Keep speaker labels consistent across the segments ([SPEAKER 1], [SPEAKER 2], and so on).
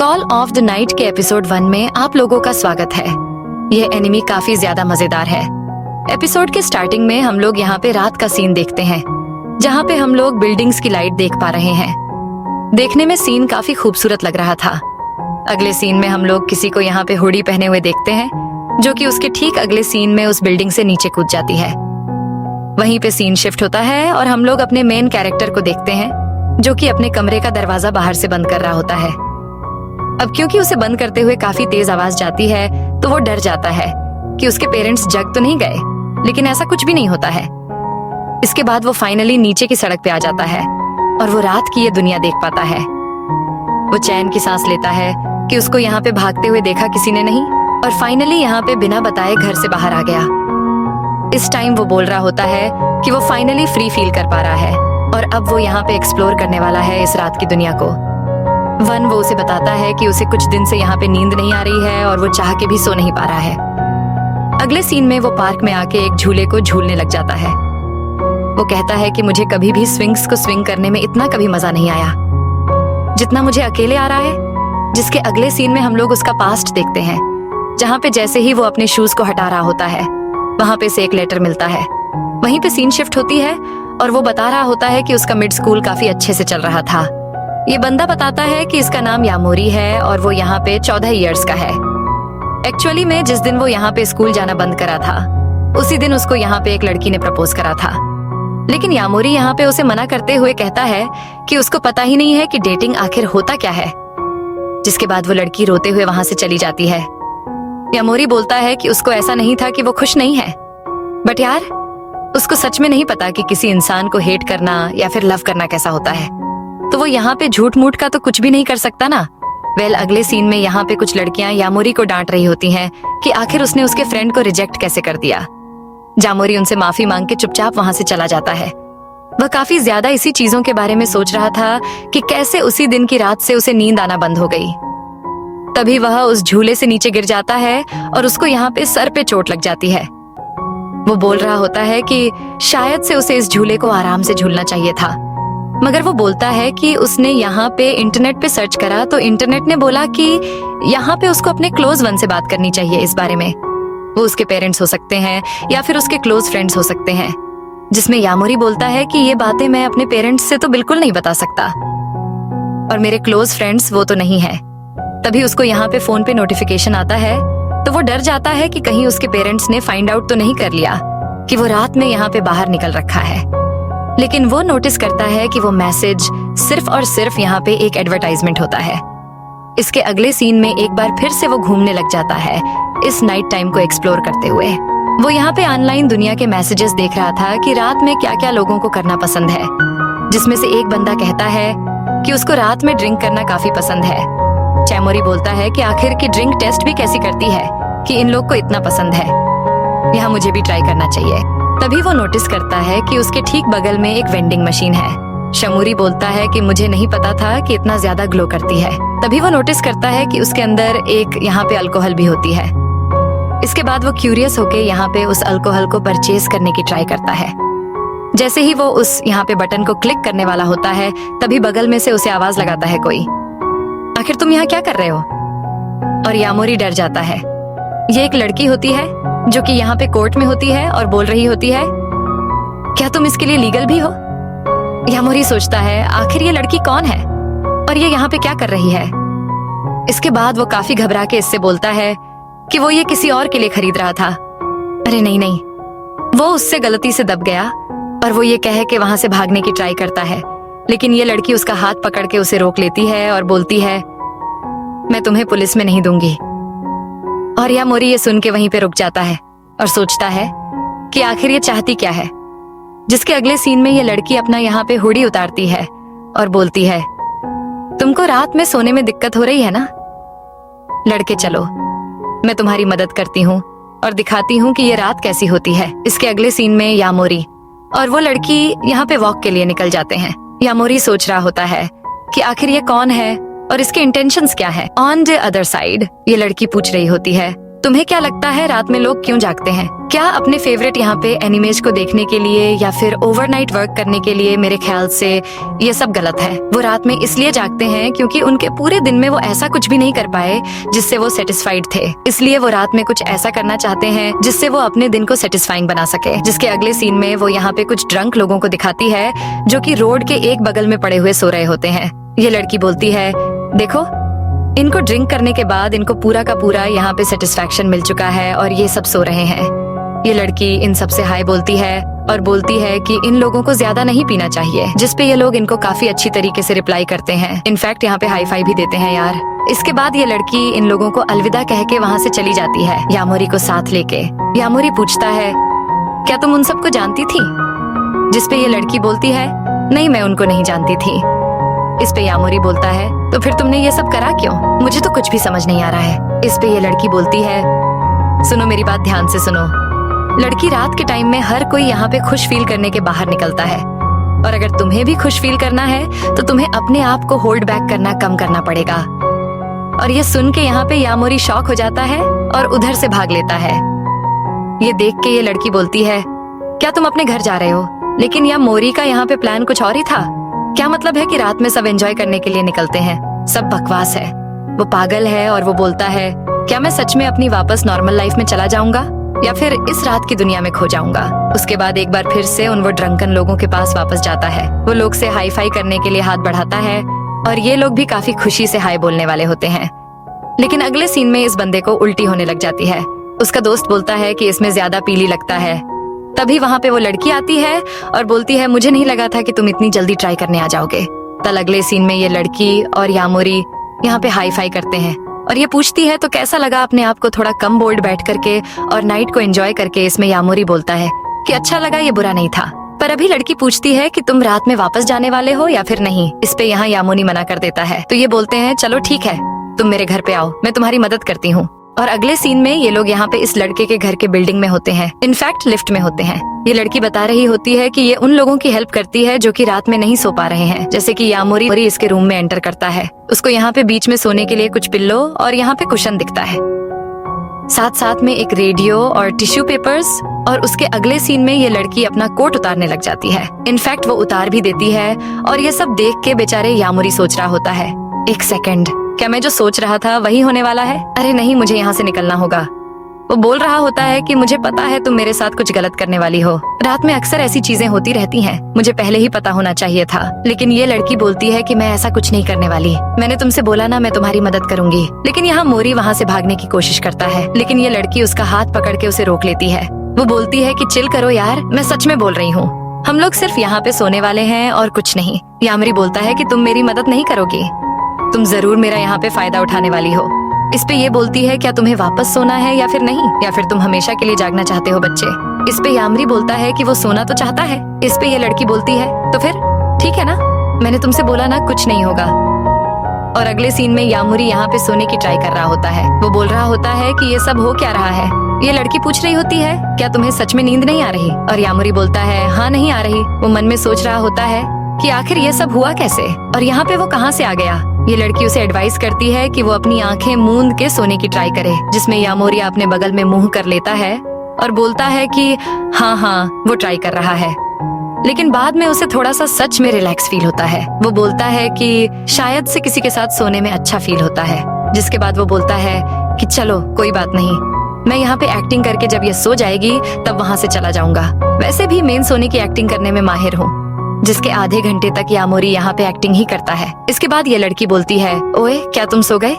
[SPEAKER 1] Call of the night के episode 1 में आप लोगों का स्वागत है। यह एनिमी काफी ज्यादा मजेदार है। एपिसोड के स्टार्टिंग में हम लोग यहाँ पे रात का सीन देखते हैं, जहाँ पे हम लोग बिल्डिंग्स की लाइट देख पा रहे हैं। देखने में सीन काफी खूबसूरत लग रहा था। अगले सीन में हम लोग किसी को यहाँ पे हुडी पहने हुए देखते हैं, जो कि उसके ठीक अगले सीन में उस बिल्डिंग से नीचे कूद जाती है। वहीं पे सीन शिफ्ट होता है और हम लोग अपने मेन कैरेक्टर को देखते हैं, जो कि अपने कमरे का दरवाजा बाहर से बंद कर रहा होता है। अब क्योंकि उसे बंद करते हुए काफी तेज आवाज जाती है, तो वो डर जाता है कि उसके पेरेंट्स जग तो नहीं गए, लेकिन ऐसा कुछ भी नहीं होता है। इसके बाद वो फाइनली नीचे की सड़क पे आ जाता है और वो रात की ये दुनिया देख पाता है। वो चैन की सांस लेता है कि उसको यहाँ पे भागते हुए देखा किसी ने नहीं, और फाइनली यहाँ पे बिना बताए घर से बाहर आ गया। इस टाइम वो बोल रहा होता है कि वो फाइनली फ्री फील कर पा रहा है और अब वो यहाँ पे एक्सप्लोर करने वाला है इस रात की दुनिया को। वन वो उसे बताता है कि उसे कुछ दिन से यहाँ पे नींद नहीं आ रही है और वो चाह के भी सो नहीं पा रहा है। अगले सीन में वो पार्क में आके एक झूले को झूलने लग जाता है। वो कहता है कि मुझे कभी भी स्विंग्स को स्विंग करने में इतना कभी मजा नहीं आया जितना मुझे अकेले आ रहा है। जिसके अगले सीन में हम लोग उसका पास्ट देखते हैं, जहाँ पे जैसे ही वो अपने शूज को हटा रहा होता है, वहां पे से एक लेटर मिलता है। वहीं पे सीन शिफ्ट होती है और वो बता रहा होता है कि उसका मिड स्कूल काफी अच्छे से चल रहा था। ये बंदा बताता है कि इसका नाम यामोरी है और वो यहाँ पे 14 इयर्स का है। एक्चुअली में जिस दिन वो यहाँ पे स्कूल जाना बंद करा था, उसी दिन उसको यहाँ पे एक लड़की ने प्रपोज करा था। लेकिन यामोरी यहाँ पे उसे मना करते हुए कहता है कि उसको पता ही नहीं है कि डेटिंग आखिर होता क्या है। जिसके बाद वो लड़की रोते हुए वहां से चली जाती है। यामोरी बोलता है कि उसको ऐसा नहीं था कि वो खुश नहीं है, बट यार उसको सच में नहीं पता कि किसी इंसान को हेट करना या फिर लव करना कैसा होता है। तो वो यहाँ पे झूठ मूठ का तो कुछ भी नहीं कर सकता ना। अगले सीन में यहाँ पे कुछ लड़कियां यामोरी को डांट रही होती हैं कि आखिर उसने उसके फ्रेंड को रिजेक्ट कैसे कर दिया। यामोरी उनसे माफी मांग के चुपचाप वहां से चला जाता है। वह काफी ज्यादा इसी चीजों के बारे में सोच रहा था कि कैसे उसी दिन की रात से उसे नींद आना बंद हो गई। तभी वह उस झूले से नीचे गिर जाता है और उसको यहाँ पे सर पे चोट लग जाती है। वो बोल रहा होता है कि शायद से उसे इस झूले को आराम से झूलना चाहिए था, मगर वो बोलता है कि उसने यहाँ पे इंटरनेट पे सर्च करा तो इंटरनेट ने बोला कि यहाँ पे उसको अपने क्लोज वन से बात करनी चाहिए इस बारे में। वो उसके पेरेंट्स हो सकते हैं या फिर उसके क्लोज फ्रेंड्स हो सकते हैं, जिसमें यामोरी बोलता है कि ये बातें मैं अपने पेरेंट्स से तो बिल्कुल नहीं बता सकता और मेरे क्लोज फ्रेंड्स वो तो नहीं है। तभी उसको यहाँ पे फोन पे नोटिफिकेशन आता है, तो वो डर जाता है कि कहीं उसके पेरेंट्स ने फाइंड आउट तो नहीं कर लिया कि वो रात में यहाँ पे बाहर निकल रखा है। लेकिन वो नोटिस करता है कि वो मैसेज सिर्फ और सिर्फ यहाँ पे एक एडवर्टाइजमेंट होता है। इसके अगले सीन में एक बार फिर से वो घूमने लग जाता है इस नाइट टाइम को एक्सप्लोर करते हुए। वो यहाँ पे ऑनलाइन दुनिया के मैसेजेस देख रहा था कि रात में क्या क्या लोगों को करना पसंद है, जिसमें से एक बंदा कहता है कि उसको रात में ड्रिंक करना काफी पसंद है। चैमोरी बोलता है कि आखिर की ड्रिंक टेस्ट भी कैसी करती है कि इन लोग को इतना पसंद है, यहाँ मुझे भी ट्राई करना चाहिए। तभी वो नोटिस करता है कि उसके ठीक बगल में एक वेंडिंग मशीन है। शमूरी बोलता है कि मुझे नहीं पता था कि इतना ज्यादा ग्लो करती है। तभी वो नोटिस करता है कि उसके अंदर एक यहाँ पे अल्कोहल भी होती है। इसके बाद वो क्यूरियस होके यहाँ पे उस अल्कोहल को परचेज करने की ट्राई करता है। जैसे ही वो उस यहाँ पे बटन को क्लिक करने वाला होता है, तभी बगल में से उसे आवाज लगाता है कोई, आखिर तुम यहाँ क्या कर रहे हो? और यामोरी डर जाता है। ये एक लड़की होती है जो कि यहाँ पे कोर्ट में होती है और बोल रही होती है, क्या तुम इसके लिए लीगल भी हो? यामोरी सोचता है आखिर ये लड़की कौन है और ये यहाँ पे क्या कर रही है। इसके बाद वो काफी घबरा के इससे बोलता है कि वो ये किसी और के लिए खरीद रहा था। अरे नहीं नहीं, वो उससे गलती से दब गया और वो ये कह के वहां से भागने की ट्राई करता है, लेकिन ये लड़की उसका हाथ पकड़ के उसे रोक लेती है और बोलती है, मैं तुम्हें पुलिस में नहीं दूंगी। और यामोरी ये सुन के वहीं पे रुक जाता है और सोचता है कि आखिर ये चाहती क्या है। जिसके अगले सीन में ये लड़की अपना यहाँ पे हुडी उतारती है और बोलती है, तुमको रात में सोने में दिक्कत हो रही है ना? लड़के चलो, मैं तुम्हारी मदद करती हूँ और दिखाती हूँ कि ये रात कैसी होती है। इसके अगले सीन में यामोरी और वो लड़की यहाँ पे वॉक के लिए निकल जाते हैं। यामोरी सोच रहा होता है कि आखिर ये कौन है और इसके इंटेंशंस क्या है। ऑन द अदर साइड ये लड़की पूछ रही होती है, तुम्हें क्या लगता है रात में लोग क्यों जागते हैं? क्या अपने फेवरेट यहाँ पे एनिमेज को देखने के लिए या फिर ओवरनाइट वर्क करने के लिए? मेरे ख्याल से ये सब गलत है। वो रात में इसलिए जागते हैं क्योंकि उनके पूरे दिन में वो ऐसा कुछ भी नहीं कर पाए जिससे वो सेटिस्फाइड थे, इसलिए वो रात में कुछ ऐसा करना चाहते हैं जिससे वो अपने दिन को सेटिस्फाइंग बना सके। जिसके अगले सीन में वो यहाँ पे कुछ ड्रंक लोगों को दिखाती है जो कि रोड के एक बगल में पड़े हुए सो रहे होते हैं। ये लड़की बोलती है, देखो इनको ड्रिंक करने के बाद इनको पूरा का पूरा यहाँ पे सेटिस्फैक्शन मिल चुका है और ये सब सो रहे हैं। ये लड़की इन सब से हाय बोलती है और बोलती है कि इन लोगों को ज्यादा नहीं पीना चाहिए, जिसपे ये लोग इनको काफी अच्छी तरीके से रिप्लाई करते हैं। इनफैक्ट यहाँ पे हाई फाई भी देते हैं यार। इसके बाद ये लड़की इन लोगों को अलविदा कह के वहाँ से चली जाती है, यामोरी को साथ लेके। यामोरी पूछता है, क्या तुम उन सबको जानती थी? जिसपे ये लड़की बोलती है, नहीं मैं उनको नहीं जानती थी। इस पे यामोरी बोलता है, तो फिर तुमने ये सब करा क्यों? मुझे तो कुछ भी समझ नहीं आ रहा है। इस पे ये लड़की बोलती है, सुनो मेरी बात ध्यान से सुनो। लड़की, रात के टाइम में हर कोई यहाँ पे खुश फील करने के बाहर निकलता है, और अगर तुम्हें भी खुश फील करना है तो तुम्हें अपने आप को होल्ड बैक करना कम करना पड़ेगा। और ये सुन के यहाँ पे यामोरी शॉक हो जाता है और उधर से भाग लेता है। ये देख के ये लड़की बोलती है, क्या तुम अपने घर जा रहे हो? लेकिन यामोरी का यहाँ पे प्लान कुछ और ही था। क्या मतलब है कि रात में सब एंजॉय करने के लिए निकलते हैं? सब बकवास है। वो पागल है और वो बोलता है, क्या मैं सच में अपनी वापस नॉर्मल लाइफ में चला जाऊंगा या फिर इस रात की दुनिया में खो जाऊंगा? उसके बाद एक बार फिर से उन वो ड्रंकन लोगों के पास वापस जाता है। वो लोग से हाई फाई करने के लिए हाथ बढ़ाता है और ये लोग भी काफी खुशी से हाई बोलने वाले होते हैं। लेकिन अगले सीन में इस बंदे को उल्टी होने लग जाती है। उसका दोस्त बोलता है कि इसमें ज्यादा पीली लगता है। तभी वहाँ पे वो लड़की आती है और बोलती है, मुझे नहीं लगा था कि तुम इतनी जल्दी ट्राई करने आ जाओगे। तल अगले सीन में ये लड़की और यामोरी यहाँ पे हाई फाई करते हैं और ये पूछती है, तो कैसा लगा अपने आप को थोड़ा कम बोल्ड बैठ करके और नाइट को एंजॉय करके? इसमें यामोरी बोलता है कि अच्छा लगा, ये बुरा नहीं था। पर अभी लड़की पूछती है कि तुम रात में वापस जाने वाले हो या फिर नहीं? इस पे यहाँ यामोरी मना कर देता है। तो ये बोलते हैं, चलो ठीक है, तुम मेरे घर पे आओ, मैं तुम्हारी मदद करती हूँ। और अगले सीन में ये लोग यहाँ पे इस लड़के के घर के बिल्डिंग में होते हैं, इनफैक्ट लिफ्ट में होते हैं। ये लड़की बता रही होती है कि ये उन लोगों की हेल्प करती है जो कि रात में नहीं सो पा रहे हैं। जैसे कि यामोरी इसके रूम में एंटर करता है। उसको यहाँ पे बीच में सोने के लिए कुछ पिल्लो और यहाँ पे कुशन दिखता है, साथ साथ में एक रेडियो और टिश्यू पेपर्स। और उसके अगले सीन में ये लड़की अपना कोट उतारने लग जाती है। इनफैक्ट वो उतार भी देती है और ये सब देख के बेचारे यामोरी सोच रहा होता है, एक सेकंड, क्या मैं जो सोच रहा था वही होने वाला है? अरे नहीं, मुझे यहाँ से निकलना होगा। वो बोल रहा होता है कि मुझे पता है तुम मेरे साथ कुछ गलत करने वाली हो। रात में अक्सर ऐसी चीजें होती रहती हैं, मुझे पहले ही पता होना चाहिए था। लेकिन ये लड़की बोलती है कि मैं ऐसा कुछ नहीं करने वाली। मैंने तुमसे बोला ना, मैं तुम्हारी मदद करूंगी। लेकिन यहाँ मोरी वहाँ से भागने की कोशिश करता है, लेकिन ये लड़की उसका हाथ पकड़ के उसे रोक लेती है। वो बोलती है कि चिल करो यार, मैं सच में बोल रही हूँ, हम लोग सिर्फ यहाँ पे सोने वाले हैं और कुछ नहीं। यामोरी बोलता है कि तुम मेरी मदद नहीं करोगी, तुम जरूर मेरा यहाँ पे फायदा उठाने वाली हो। इस पे ये बोलती है, क्या तुम्हें वापस सोना है या फिर नहीं, या फिर तुम हमेशा के लिए जागना चाहते हो बच्चे? इस पे यामोरी बोलता है कि वो सोना तो चाहता है। इस पे ये लड़की बोलती है, तो फिर ठीक है ना, मैंने तुमसे बोला ना कुछ नहीं होगा। और अगले सीन में यामोरी यहाँ पे सोने की ट्राई कर रहा होता है। वो बोल रहा होता है कि ये सब हो क्या रहा है? ये लड़की पूछ रही होती है, क्या तुम्हें सच में नींद नहीं आ रही? और यामोरी बोलता है, हाँ नहीं आ रही। वो मन में सोच रहा होता है कि आखिर ये सब हुआ कैसे और यहाँ पे वो कहाँ से आ गया। ये लड़की उसे एडवाइस करती है कि वो अपनी आंखें मूंद के सोने की ट्राई करे, जिसमें यामोरी अपने बगल में मुंह कर लेता है और बोलता है कि हाँ वो ट्राई कर रहा है। लेकिन बाद में उसे थोड़ा सा सच में रिलैक्स फील होता है। वो बोलता है कि शायद से किसी के साथ सोने में अच्छा फील होता है। जिसके बाद वो बोलता है कि चलो कोई बात नहीं, मैं यहाँ पे एक्टिंग करके जब ये सो जाएगी तब वहाँ से चला जाऊंगा। वैसे भी मेन सोने की एक्टिंग करने में माहिर हूँ। जिसके आधे घंटे तक यामोरी यहाँ पे एक्टिंग ही करता है। इसके बाद ये लड़की बोलती है, ओए क्या तुम सो गए?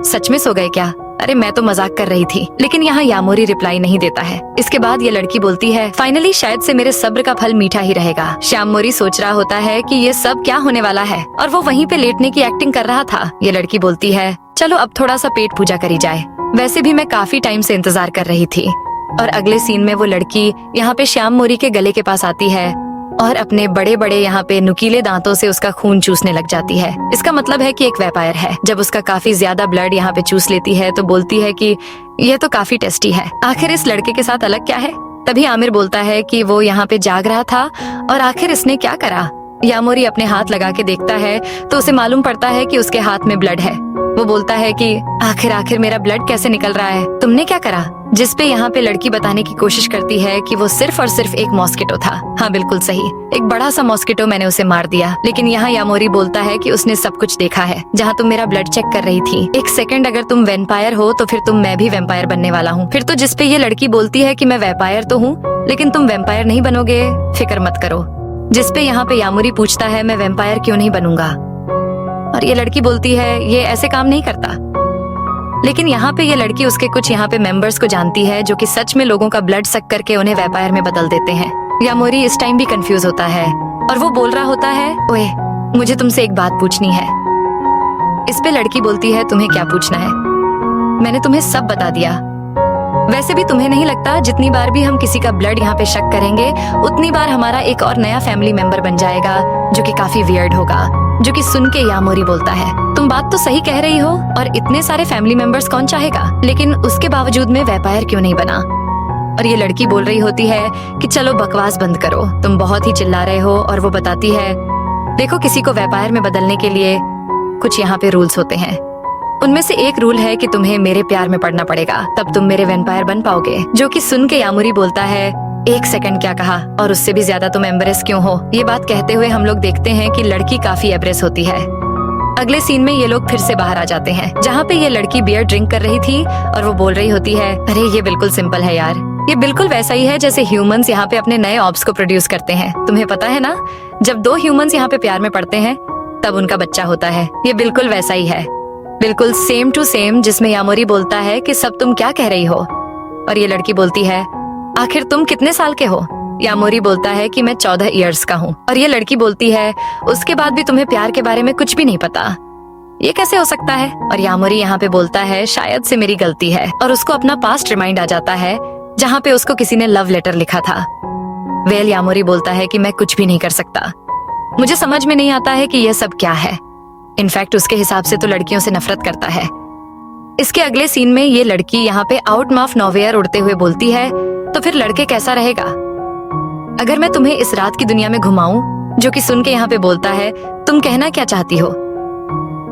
[SPEAKER 1] सच में सो गए क्या? अरे मैं तो मजाक कर रही थी। लेकिन यहाँ यामोरी रिप्लाई नहीं देता है। इसके बाद ये लड़की बोलती है, फाइनली शायद से मेरे सब्र का फल मीठा ही रहेगा। यामोरी सोच रहा होता है कि ये सब क्या होने वाला है और वो वहीं पे लेटने की एक्टिंग कर रहा था। ये लड़की बोलती है, चलो अब थोड़ा सा पेट पूजा करी जाए, वैसे भी मैं काफी टाइम से इंतजार कर रही थी। और अगले सीन में वो लड़की यहाँ पे यामोरी के गले के पास आती है और अपने बड़े बड़े यहाँ पे नुकीले दांतों से उसका खून चूसने लग जाती है। इसका मतलब है कि एक वैम्पायर है। जब उसका काफी ज्यादा ब्लड यहाँ पे चूस लेती है तो बोलती है कि ये तो काफी टेस्टी है, आखिर इस लड़के के साथ अलग क्या है? तभी आमिर बोलता है कि वो यहाँ पे जाग रहा था और आखिर इसने क्या करा। यामोरी अपने हाथ लगा के देखता है तो उसे मालूम पड़ता है कि उसके हाथ में ब्लड है। वो बोलता है कि आखिर मेरा ब्लड कैसे निकल रहा है, तुमने क्या करा? जिस पे यहाँ पे लड़की बताने की कोशिश करती है कि वो सिर्फ और सिर्फ एक मॉस्किटो था। हाँ बिल्कुल सही, एक बड़ा सा मॉस्किटो, मैंने उसे मार दिया। लेकिन यहाँ यामोरी बोलता है कि उसने सब कुछ देखा है, जहाँ तुम मेरा ब्लड चेक कर रही थी। एक सेकंड, अगर तुम वैम्पायर हो तो फिर मैं भी वैम्पायर बनने वाला हूँ। फिर तो जिस पे ये लड़की बोलती है कि मैं वैम्पायर तो हूँ लेकिन तुम वैम्पायर नहीं बनोगे, फिक्र मत करो। जिस पे यहाँ पे यामोरी पूछता है मैं वैम्पायर क्यों नहीं बनूंगा, और ये लड़की बोलती है ये ऐसे काम नहीं करता। लेकिन यहाँ पे ये लड़की उसके कुछ यहाँ पे मेंबर्स को जानती है जो कि सच में लोगों का ब्लड सक करके उन्हें वैम्पायर में बदल देते हैं। यामोरी इस टाइम भी कंफ्यूज होता है और वो बोल रहा होता है, ओए मुझे तुमसे एक बात पूछनी है। इस पे लड़की बोलती है, तुम्हें क्या पूछना है? मैंने तुम्हें सब बता दिया। वैसे भी तुम्हें नहीं लगता जितनी बार भी हम किसी का ब्लड यहाँ पे शक करेंगे उतनी बार हमारा एक और नया फैमिली मेंबर बन जाएगा जो कि काफी वियर्ड होगा। जो कि सुन के यामोरी बोलता है, तुम बात तो सही कह रही हो, और इतने सारे फैमिली मेंबर्स कौन चाहेगा, लेकिन उसके बावजूद में वैम्पायर क्यों नहीं बना? और ये लड़की बोल रही होती है कि चलो बकवास बंद करो, तुम बहुत ही चिल्ला रहे हो। और वो बताती है, देखो किसी को वैम्पायर में बदलने के लिए कुछ यहाँ पे रूल्स होते हैं। उनमें से एक रूल है कि तुम्हें मेरे प्यार में पड़ना पड़ेगा, तब तुम मेरे वैम्पायर बन पाओगे। जो कि सुन के यामोरी बोलता है, एक सेकंड क्या कहा, और उससे भी ज्यादा तुम एम्ब्रेस क्यों हो? ये बात कहते हुए हम लोग देखते हैं कि लड़की काफी एम्ब्रेस होती है। अगले सीन में ये लोग फिर से बाहर आ जाते हैं, जहाँ पे ये लड़की बियर ड्रिंक कर रही थी और वो बोल रही होती है, अरे ये बिल्कुल सिंपल है यार, ये बिल्कुल वैसा ही है जैसे ह्यूमंस यहाँ पे अपने नए ऑब्स को प्रोड्यूस करते हैं। तुम्हें पता है ना, जब दो ह्यूमंस यहाँ पे प्यार में पड़ते हैं तब उनका बच्चा होता है। ये बिल्कुल वैसा ही है, बिल्कुल सेम टू सेम। जिसमें यामोरी बोलता है कि सब तुम क्या कह रही हो, और ये लड़की बोलती है, आखिर तुम कितने साल के हो? यामोरी बोलता है कि मैं 14 इयर्स का हूँ। और ये लड़की बोलती है, उसके बाद भी तुम्हें प्यार के बारे में कुछ भी नहीं पता, ये कैसे हो सकता है? और यामोरी यहाँ पे बोलता है, शायद से मेरी गलती है। और उसको अपना पास्ट रिमाइंड आ जाता है जहाँ पे उसको किसी ने लव लेटर लिखा था। वेल यामोरी बोलता है कि मैं कुछ भी नहीं कर सकता, मुझे समझ में नहीं आता है कि यह सब क्या है। इनफैक्ट उसके हिसाब से तो लड़कियों से नफरत करता है। इसके अगले सीन में ये लड़की यहाँ पे आउट ऑफ नोवेयर उड़ते हुए बोलती है, तो फिर लड़के कैसा रहेगा अगर मैं तुम्हें इस रात की दुनिया में घुमाऊं? जो कि सुन के यहाँ पे बोलता है, तुम कहना क्या चाहती हो?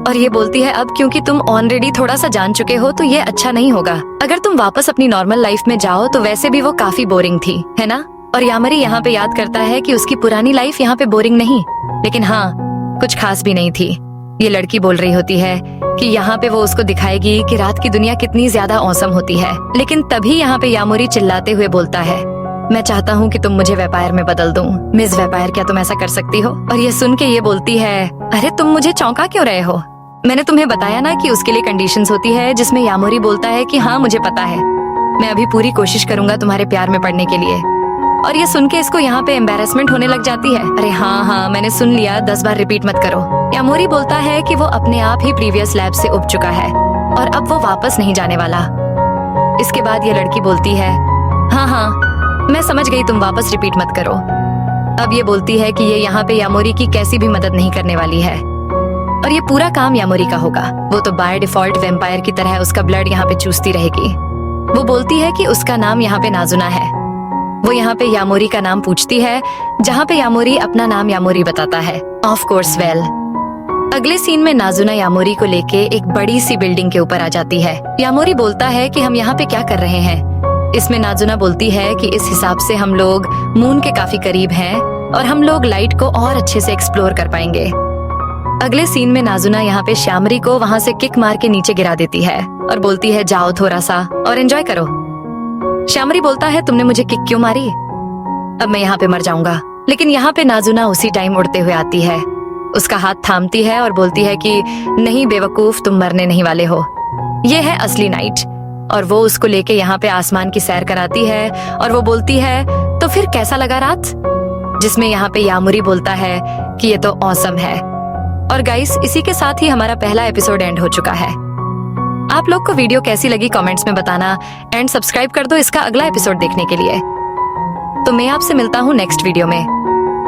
[SPEAKER 1] और ये बोलती है, अब क्योंकि तुम ऑलरेडी थोड़ा सा जान चुके हो तो ये अच्छा नहीं होगा। अगर तुम वापस अपनी नॉर्मल लाइफ में जाओ तो वैसे भी वो काफी बोरिंग थी, है ना? और यामोरी यहाँ पे याद करता है कि उसकी पुरानी लाइफ यहाँ पे बोरिंग नहीं, लेकिन हाँ कुछ खास भी नहीं थी। ये लड़की बोल रही होती है कि यहाँ पे वो उसको दिखाएगी कि रात की दुनिया कितनी ज्यादा औसम होती है। लेकिन तभी यहाँ पे यामोरी चिल्लाते हुए बोलता है, मैं चाहता हूँ कि तुम मुझे वैम्पायर में बदल दो। मिस वैम्पायर, क्या तुम ऐसा कर सकती हो? और ये सुन के ये बोलती है, अरे तुम मुझे चौंका क्यों रहे हो? मैंने तुम्हें बताया ना कि उसके लिए कंडीशंस होती है। जिसमें यामोरी बोलता है कि हाँ मुझे पता है, मैं अभी पूरी कोशिश करूंगा तुम्हारे प्यार में पड़ने के लिए। और ये सुन के इसको यहाँ पे एम्बेरसमेंट होने लग जाती है। अरे हाँ मैंने सुन लिया, 10 बार रिपीट मत करो। यामोरी बोलता है कि वो अपने आप ही प्रीवियस लैब से उब चुका है और अब वो वापस नहीं जाने वाला। इसके बाद ये लड़की बोलती है, हाँ मैं समझ गई, तुम वापस रिपीट मत करो। अब ये बोलती है कि ये यहाँ पे यामोरी की कैसी भी मदद नहीं करने वाली है और ये पूरा काम यामोरी का होगा। वो तो बाय डिफॉल्ट वैम्पायर की तरह उसका ब्लड यहाँ पे चूसती रहेगी। वो बोलती है कि उसका नाम यहाँ पे नाजुना है। वो यहाँ पे यामोरी का नाम पूछती है, जहाँ पे यामोरी अपना नाम यामोरी बताता है। Of course well. अगले सीन में नाजुना यामोरी को लेके एक बड़ी सी बिल्डिंग के ऊपर आ जाती है। यामोरी बोलता है कि हम यहाँ पे क्या कर रहे हैं? इसमें नाजुना बोलती है कि इस हिसाब से हम लोग मून के काफी करीब हैं और हम लोग लाइट को और अच्छे से एक्सप्लोर कर पाएंगे। अगले सीन में नाजुना यहाँ पे श्यामरी को वहाँ से किक मार के नीचे गिरा देती है और बोलती है, जाओ थोड़ा सा और एंजॉय करो। श्यामरी बोलता है, तुमने मुझे किक क्यों मारी? अब मैं यहाँ पे मर जाऊंगा। लेकिन यहाँ पे नाजुना उसी टाइम उड़ते हुए आती है, उसका हाथ थामती है और बोलती है कि नहीं बेवकूफ, तुम मरने नहीं वाले हो, ये है असली नाइट। और वो उसको लेके यहाँ पे आसमान की सैर कराती है और वो बोलती है, तो फिर कैसा लगा रात? जिसमें यहाँ पे यामोरी बोलता है कि ये तो ऑसम है। और गाइस, इसी के साथ ही हमारा पहला एपिसोड एंड हो चुका है। आप लोग को वीडियो कैसी लगी कमेंट्स में बताना एंड सब्सक्राइब कर दो इसका अगला एपिसोड देखने के लिए। तो मैं आपसे मिलता हूँ नेक्स्ट वीडियो में।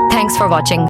[SPEAKER 1] Thanks for watching.